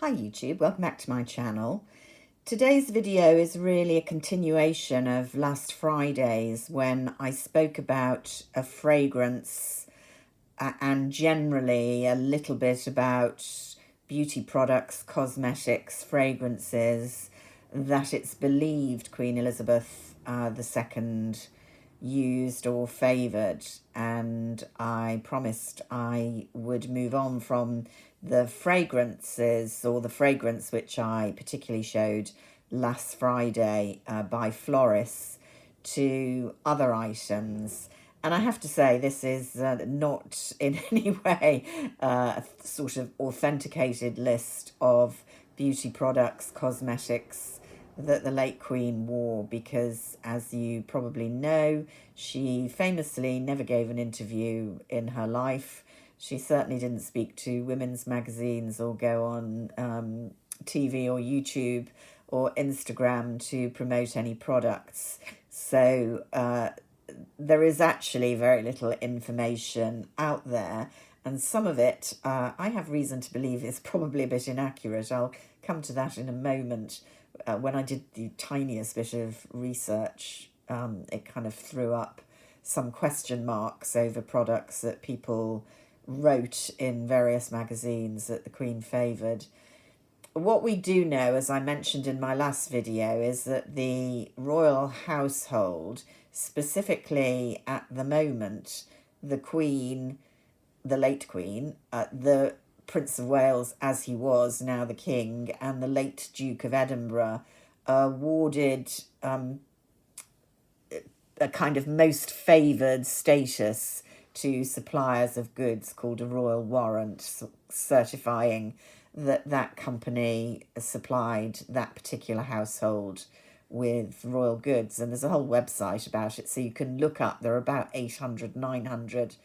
Hi YouTube, welcome back to my channel. Today's video is really a continuation of last Friday's when I spoke about a fragrance and generally a little bit about beauty products, cosmetics, fragrances that it's believed Queen Elizabeth II used or favoured, and I promised I would move on from the fragrances or the fragrance which I particularly showed last Friday by florists to other items. And I have to say, this is not in any way a sort of authenticated list of beauty products, cosmetics that the late Queen wore, because, as you probably know, she famously never gave an interview in her life. She certainly didn't speak to women's magazines or go on TV or YouTube or Instagram to promote any products. So there is actually very little information out there, and some of it I have reason to believe is probably a bit inaccurate. I'll come to that in a moment. When I did the tiniest bit of research, it kind of threw up some question marks over products that people wrote in various magazines that the Queen favoured. What we do know, as I mentioned in my last video, is that the royal household, specifically at the moment, the Queen, the late Queen, the Prince of Wales as he was, now the King, and the late Duke of Edinburgh awarded a kind of most favoured status to suppliers of goods called a royal warrant, certifying that that company supplied that particular household with royal goods. And there's a whole website about it, so you can look up. There are about 800, 900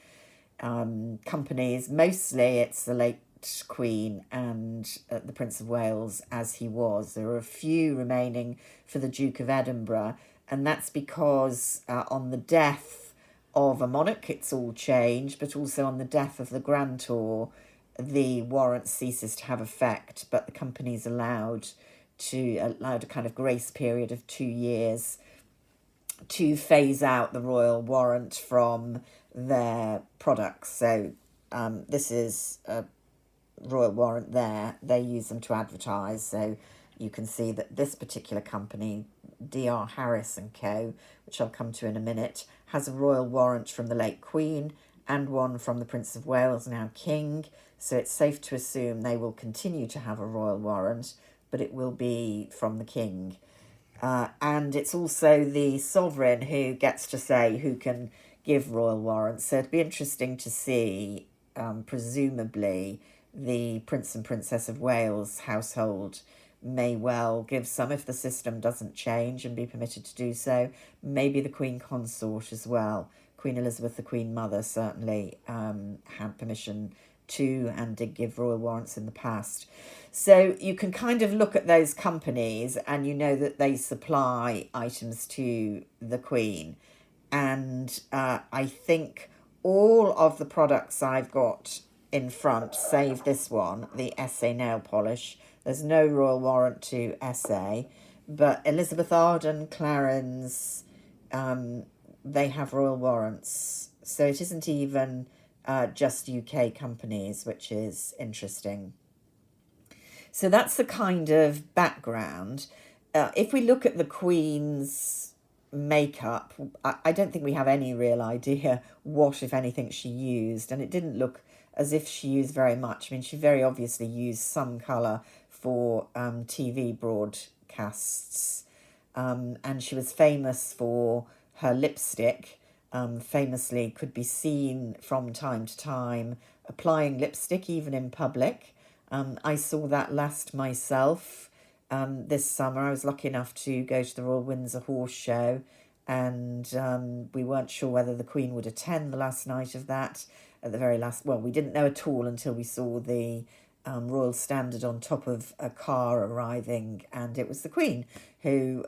companies. Mostly it's the late Queen and the Prince of Wales as he was. There are a few remaining for the Duke of Edinburgh, and that's because on the death of a monarch it's all changed, but also on the death of the grantor the warrant ceases to have effect, but the company's allowed a kind of grace period of 2 years to phase out the royal warrant from their products. So this is a royal warrant there. They use them to advertise. So you can see that this particular company, DR Harris and Co., which I'll come to in a minute, has a royal warrant from the late Queen and one from the Prince of Wales, now King. So it's safe to assume they will continue to have a royal warrant, but it will be from the King. And it's also the sovereign who gets to say who can give royal warrants. So it'd be interesting to see, presumably, the Prince and Princess of Wales household may well give some if the system doesn't change and be permitted to do so. Maybe the Queen Consort as well. Queen Elizabeth, the Queen Mother, certainly had permission to and did give royal warrants in the past. So you can kind of look at those companies and you know that they supply items to the Queen. And I think all of the products I've got in front, save this one, the SA nail polish, there's no royal warrant to SA, but Elizabeth Arden, Clarins, they have royal warrants. So it isn't even just UK companies, which is interesting. So that's the kind of background. If we look at the Queen's makeup, I don't think we have any real idea what, if anything, she used. And it didn't look as if she used very much. I mean, she very obviously used some colour for TV broadcasts. And she was famous for her lipstick. Famously could be seen from time to time applying lipstick even in public. I saw that last myself this summer. I was lucky enough to go to the Royal Windsor Horse Show, and we weren't sure whether the Queen would attend the last night of that. At the very last, well, we didn't know at all until we saw the royal standard on top of a car arriving, and it was the Queen, who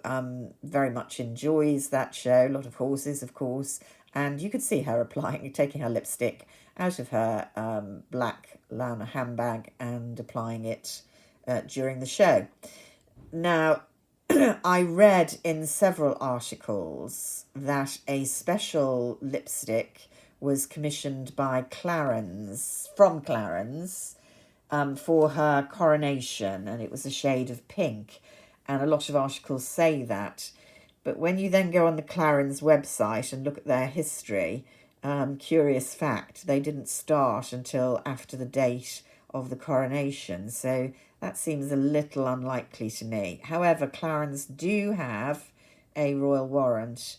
very much enjoys that show. A lot of horses, of course, and you could see her taking her lipstick out of her black Lana handbag and applying it during the show. Now, I read in several articles that a special lipstick was commissioned by from Clarins, for her coronation, and it was a shade of pink. And a lot of articles say that. But when you then go on the Clarins website and look at their history, curious fact, they didn't start until after the date of the coronation. So that seems a little unlikely to me. However, Clarins do have a royal warrant,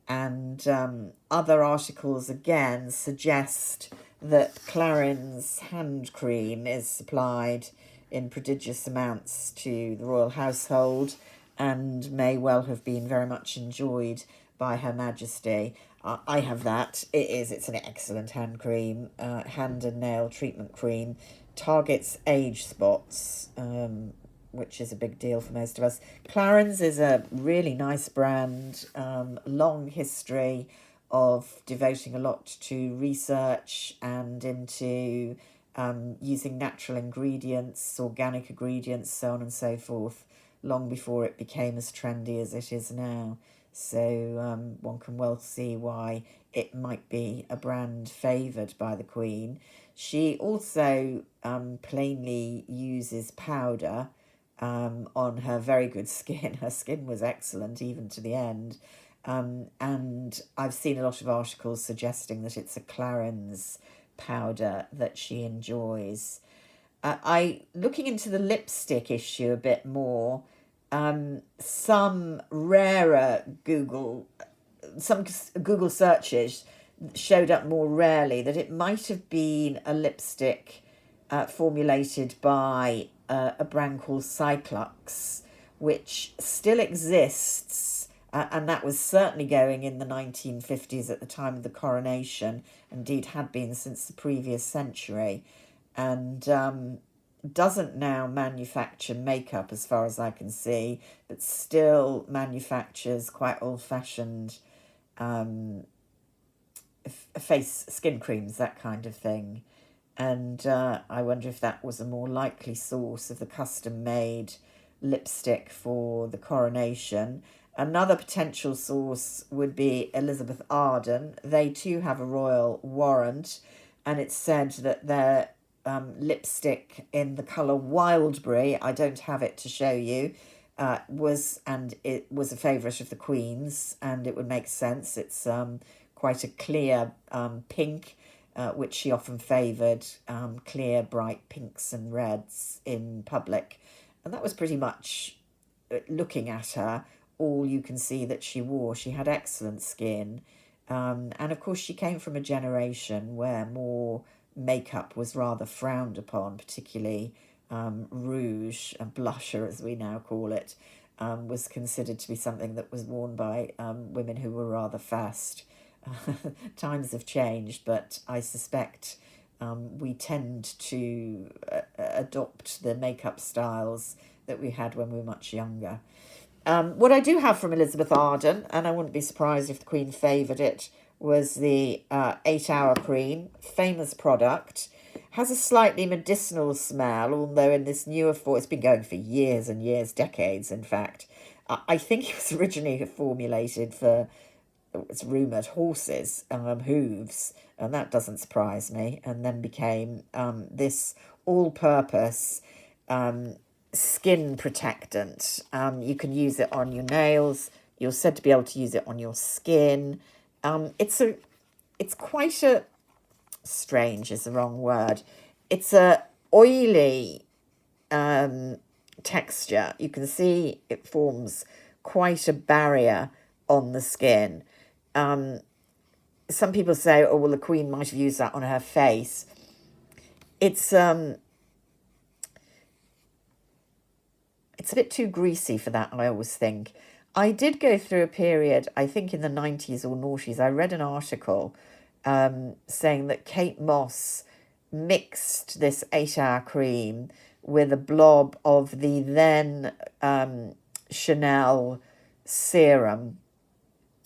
and other articles again suggest that Clarins hand cream is supplied in prodigious amounts to the royal household and may well have been very much enjoyed by Her Majesty. I have that. It's an excellent hand cream, hand and nail treatment cream. Targets age spots, which is a big deal for most of us. Clarins is a really nice brand, long history of devoting a lot to research and into using natural ingredients, organic ingredients, so on and so forth, long before it became as trendy as it is now. So one can well see why it might be a brand favoured by the Queen. She also plainly uses powder on her very good skin. Her skin was excellent even to the end. And I've seen a lot of articles suggesting that it's a Clarins powder that she enjoys. Looking into the lipstick issue a bit more, some Google searches showed up more rarely that it might have been a lipstick formulated by a brand called Cyclux, which still exists, and that was certainly going in the 1950s at the time of the coronation, indeed had been since the previous century, and doesn't now manufacture makeup as far as I can see, but still manufactures quite old-fashioned skin creams, that kind of thing. And I wonder if that was a more likely source of the custom-made lipstick for the coronation. Another potential source would be Elizabeth Arden. They too have a royal warrant, and it's said that their lipstick in the colour Wildberry, I don't have it to show you, was a favourite of the Queen's, and it would make sense. It's quite a clear pink, which she often favoured, clear, bright pinks and reds in public. And that was pretty much, looking at her, all you can see that she wore. She had excellent skin. And of course, she came from a generation where more makeup was rather frowned upon, particularly rouge, and blusher as we now call it, was considered to be something that was worn by women who were rather fast. Times have changed, but I suspect we tend to adopt the makeup styles that we had when we were much younger. What I do have from Elizabeth Arden, and I wouldn't be surprised if the Queen favoured it, was the 8-Hour Cream, famous product. Has a slightly medicinal smell, although in this newer form, it's been going for years and years, decades in fact. I think it was originally formulated for, it's rumoured, horses' hooves, and that doesn't surprise me, and then became this all-purpose skin protectant. You can use it on your nails. You're said to be able to use it on your skin. It's quite a, strange is the wrong word. It's a oily texture. You can see it forms quite a barrier on the skin. Some people say, oh, well, the Queen might have used that on her face. It's a bit too greasy for that, I always think. I did go through a period, I think in the 90s or noughties, I read an article saying that Kate Moss mixed this 8-Hour Cream with a blob of the then Chanel serum,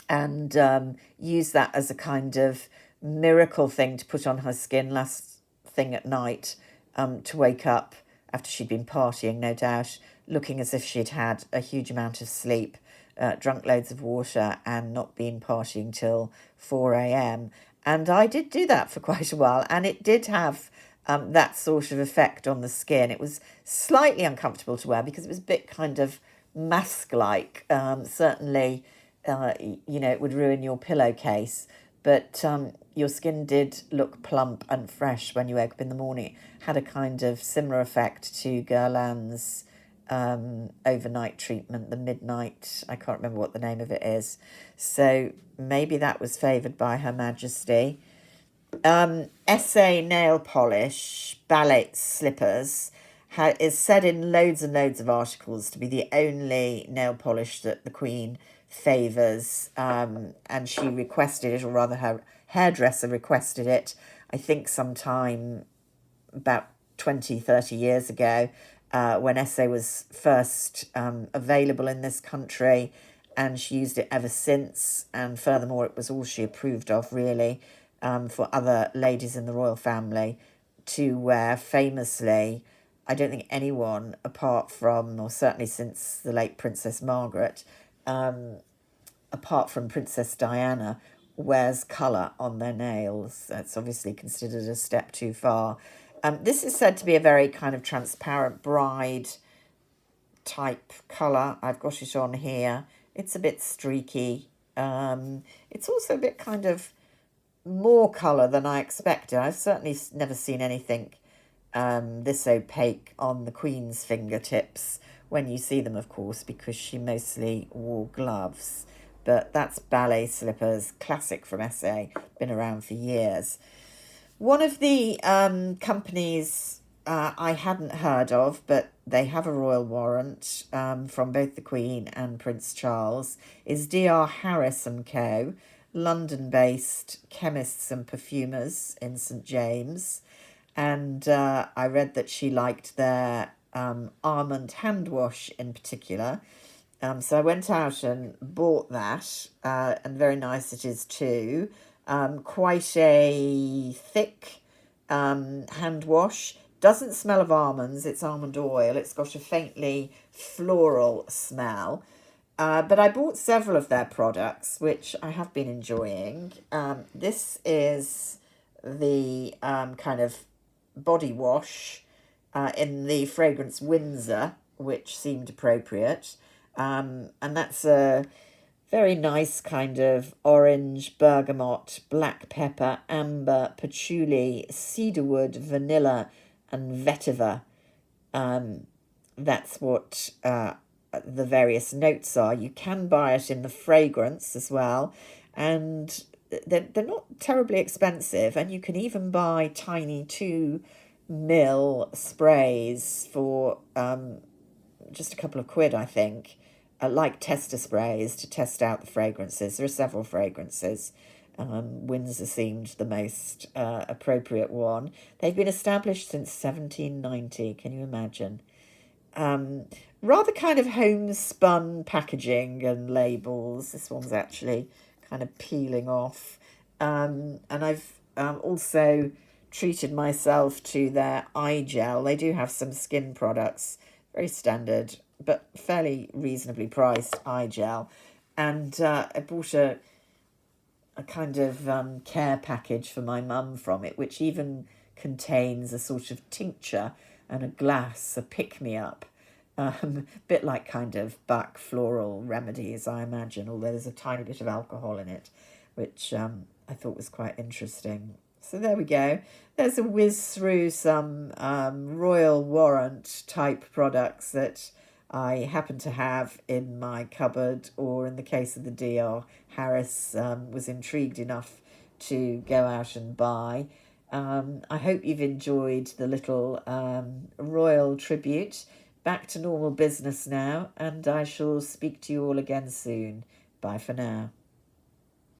and used that as a kind of miracle thing to put on her skin last thing at night, to wake up after she'd been partying, no doubt, looking as if she'd had a huge amount of sleep, drunk loads of water, and not been partying till 4 a.m. And I did do that for quite a while, and it did have that sort of effect on the skin. It was slightly uncomfortable to wear because it was a bit kind of mask-like. Certainly, it would ruin your pillowcase, but your skin did look plump and fresh when you woke up in the morning. It had a kind of similar effect to Guerlain's overnight treatment, the midnight, I can't remember what the name of it is. So maybe that was favoured by Her Majesty. Essay nail polish, ballet slippers, is said in loads and loads of articles to be the only nail polish that the Queen favours, and she requested it, or rather her hairdresser requested it, I think sometime about 20, 30 years ago, when Essay was first available in this country, and she used it ever since, and furthermore it was all she approved of, really, for other ladies in the royal family to wear famously. I don't think anyone, apart from, or certainly since the late Princess Margaret, apart from Princess Diana, wears colour on their nails. That's obviously considered a step too far. This is said to be a very kind of transparent bride type colour. I've got it on here. It's a bit streaky. It's also a bit kind of more colour than I expected. I've certainly never seen anything this opaque on the Queen's fingertips, when you see them, of course, because she mostly wore gloves. But that's ballet slippers, classic from SA, been around for years. One of the companies I hadn't heard of, but they have a royal warrant from both the Queen and Prince Charles, is D.R. Harris & Co., London-based chemists and perfumers in St James. And I read that she liked their almond hand wash in particular. So I went out and bought that, and very nice it is too. Quite a thick hand wash. Doesn't smell of almonds, it's almond oil. It's got a faintly floral smell. But I bought several of their products, which I have been enjoying. This is the kind of body wash in the fragrance Windsor, which seemed appropriate. And that's a very nice kind of orange, bergamot, black pepper, amber, patchouli, cedarwood, vanilla, and vetiver. That's what the various notes are. You can buy it in the fragrance as well, and they're not terribly expensive, and you can even buy tiny 2 ml sprays for just a couple of quid, I think, like tester sprays to test out the fragrances. There are several fragrances. Windsor seemed the most appropriate one. They've been established since 1790, can you imagine? Rather kind of homespun packaging and labels. This one's actually kind of peeling off. And I've also treated myself to their eye gel. They do have some skin products, very standard, but fairly reasonably priced eye gel. And I bought a kind of care package for my mum from it, which even contains a sort of tincture and a glass, a pick-me-up. Bit like kind of Bach floral remedies, I imagine, although there's a tiny bit of alcohol in it, which I thought was quite interesting. So there we go. There's a whiz through some Royal Warrant type products that I happen to have in my cupboard, or in the case of the DR Harris, was intrigued enough to go out and buy. I hope you've enjoyed the little royal tribute. Back to normal business now, and I shall speak to you all again soon. Bye for now.